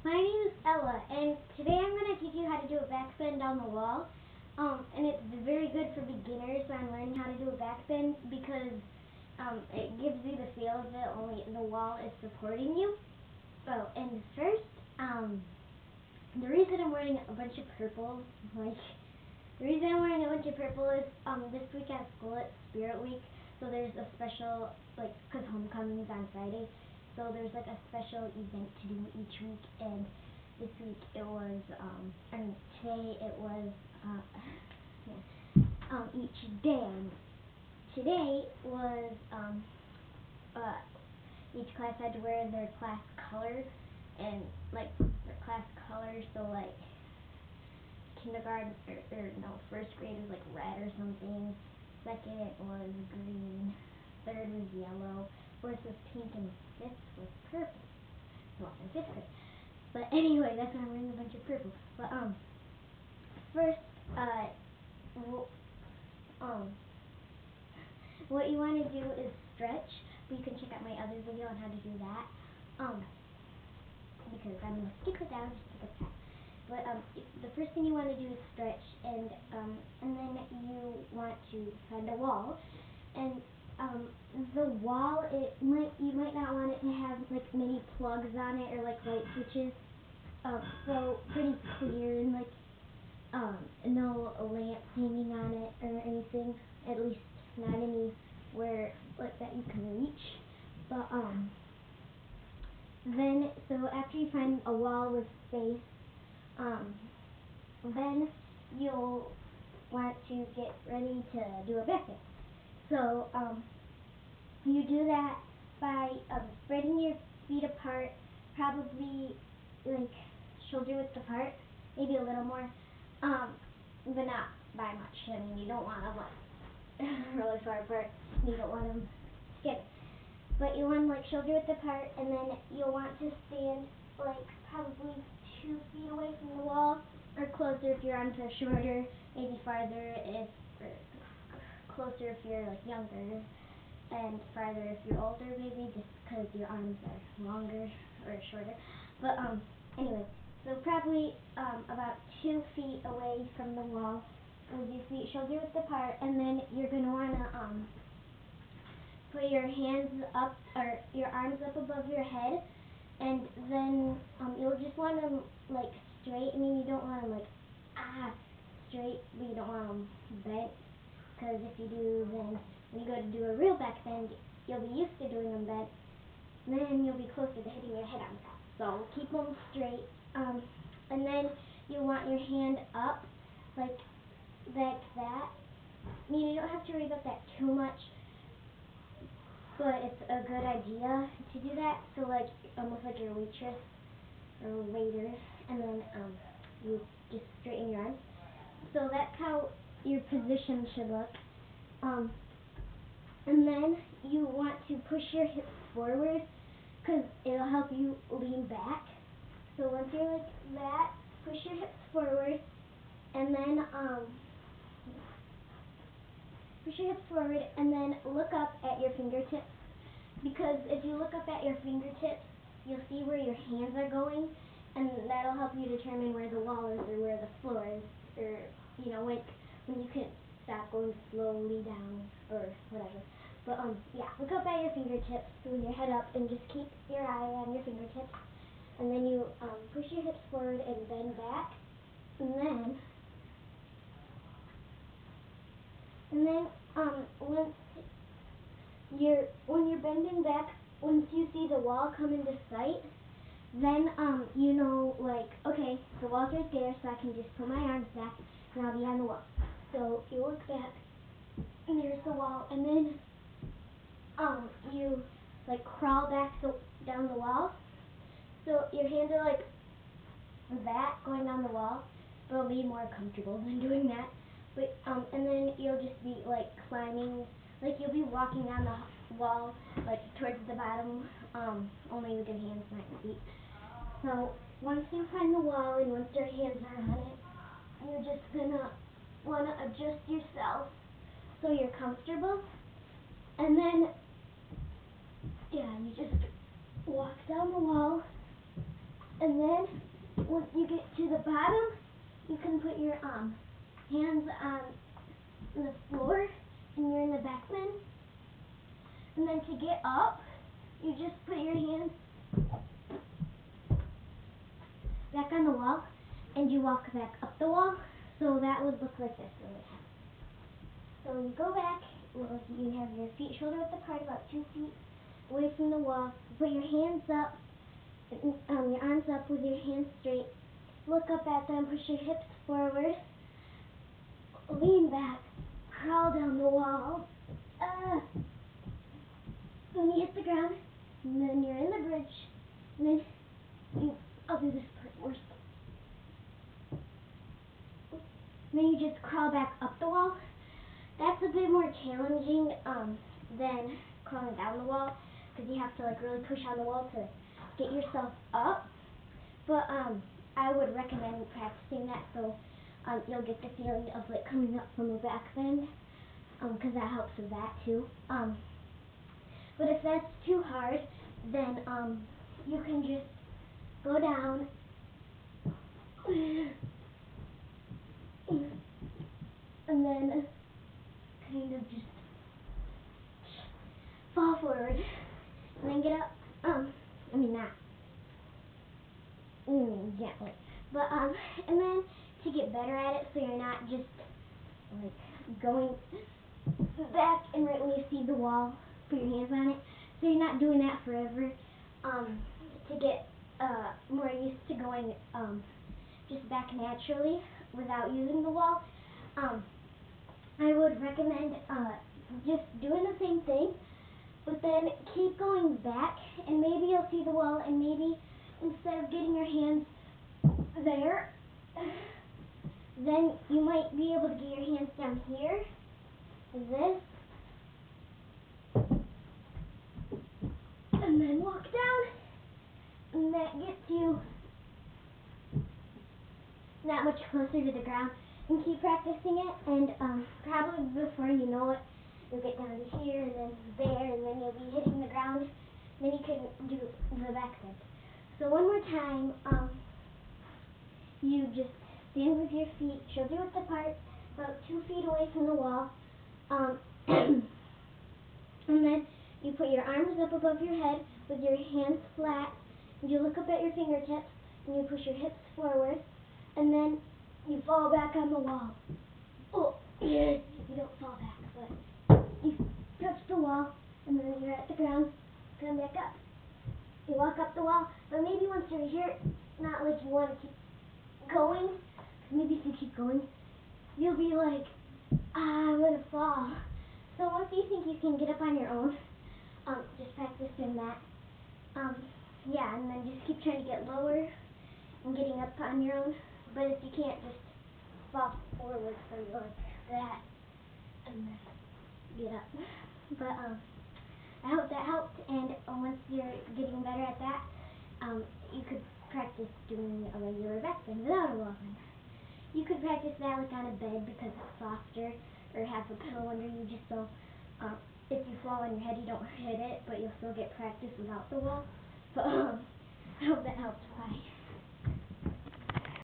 My name is Ella, and today I'm going to teach you how to do a backbend on the wall. And it's very good for beginners on learning how to do a backbend because it gives you the feel of it, only the wall is supporting you. Oh, and first, the reason I'm wearing a bunch of purple, is this week at school it's Spirit Week, so there's a special, because homecoming is on Friday, so there's like a special event to do each week, and this week it was, today it was, each day. Today was, each class had to wear their class colors, and their class colors, so kindergarten, first grade was red or something, second was green, third was yellow, fourth was pink, and fifth was purple. So I'm in fifth grade. But anyway, that's why I'm wearing a bunch of purple. But first, what you want to do is stretch. But you can check out my other video on how to do that. Because I'm gonna skip it down just to get that. But the first thing you want to do is stretch, and then you want to find a wall, and the wall, you might not want it to have many plugs on it or light switches, so pretty clear and no lamp hanging on it or anything, at least not anywhere that you can reach. But then so after you find a wall with space, then you'll want to get ready to do a backbend. So you do that by spreading your feet apart, probably shoulder width apart, maybe a little more, but not by much. I mean, you don't want them really far apart. You don't want them together. But you want shoulder width apart, and then you'll want to stand probably 2 feet away from the wall, or closer if your arms are shorter, maybe farther or closer if you're younger, and farther if you're older, maybe just because your arms are longer or shorter. But anyway, so probably about 2 feet away from the wall with your feet shoulder width apart, and then you're going to want to put your hands up, or your arms up above your head, and then you'll just want them straight. I mean, you don't want them straight, but you don't want them bent, because if you do, then when you go to do a real backbend, you'll be used to doing them bent, and then you'll be closer to hitting your head on top. So keep them straight, and then you want your hand up like that. I mean, you don't have to worry about that too much, but it's a good idea to do that. So almost like your waitress or waiter, and then you just straighten your arms. So that's how your position should look. And then you want to push your hips forward, because it'll help you lean back. So once you're like that, push your hips forward, and then look up at your fingertips, because if you look up at your fingertips, you'll see where your hands are going, and that'll help you determine where the wall is or where the floor is, or when you can stop going slowly down or whatever. But yeah, look up at your fingertips with your head up, and just keep your eye on your fingertips, and then you push your hips forward and bend back, and then when you're bending back, once you see the wall come into sight, then okay, the wall's right there, so I can just put my arms back and I'll be on the wall. So you look back, and there's the wall, and then you crawl back down the wall. So your hands are like that, going down the wall, but it'll be more comfortable than doing that. But and then you'll just be climbing, you'll be walking on the wall towards the bottom, only with your hands, not your feet. So once you find the wall and once your hands are on it, you're just gonna want to adjust yourself so you're comfortable, and then yeah, you just walk down the wall, And then once you get to the bottom, you can put your hands on the floor and you're in the back bend. And then to get up, you just put your hands back on the wall and you walk back up the wall. So that would look like this. So you go back, you have your feet shoulder width apart, about 2 feet away from the wall. You put your hands up, your arms up with your hands straight. Look up at them, push your hips forward, lean back, crawl down the wall. Then you hit the ground, and then you're in the bridge, and then I'll do this part worse. And then you just crawl back up the wall. That's a bit more challenging than crawling down the wall, because you have to like really push on the wall to get yourself up. But I would recommend practicing that so you'll get the feeling of like coming up from the back bend, because that helps with that too. But if that's too hard, then you can just go down and then kind of just fall forward and then get up. I mean not gently, but and then to get better at it, so you're not just like going back and right when you see the wall, put your hands on it. So you're not doing that forever. To get more used to going just back naturally without using the wall, I would recommend just doing the same thing, but then keep going back, and maybe you'll see the wall, and maybe instead of getting your hands there, then you might be able to get your hands down here, this, and then walk down, and that gets you that much closer to the ground. And keep practicing it, and probably before you know it, you'll get down to here, and then there, and then you'll be hitting the ground. Then you can do the back bend. So one more time, you just stand with your feet shoulder width apart, about 2 feet away from the wall, and then you put your arms up above your head with your hands flat, and you look up at your fingertips, and you push your hips forward, and then you fall back on the wall. Oh, yeah, you don't fall back, but you touch the wall, and then you're at the ground, come back up. You walk up the wall, but maybe once you're here, not like you want to keep going, maybe if you keep going, you'll be like, I'm going to fall. So once you think you can get up on your own, just practice doing that. Yeah, and then just keep trying to get lower and getting up on your own. But if you can't, just fall forward so you like that, and then get up. But I hope that helped, and once you're getting better at that, you could practice doing a regular back bend without a wall bend. You could practice that like on a bed because it's softer, or have a pillow under you just so if you fall on your head you don't hit it, but you'll still get practice without the wall. But I hope that helped. Bye.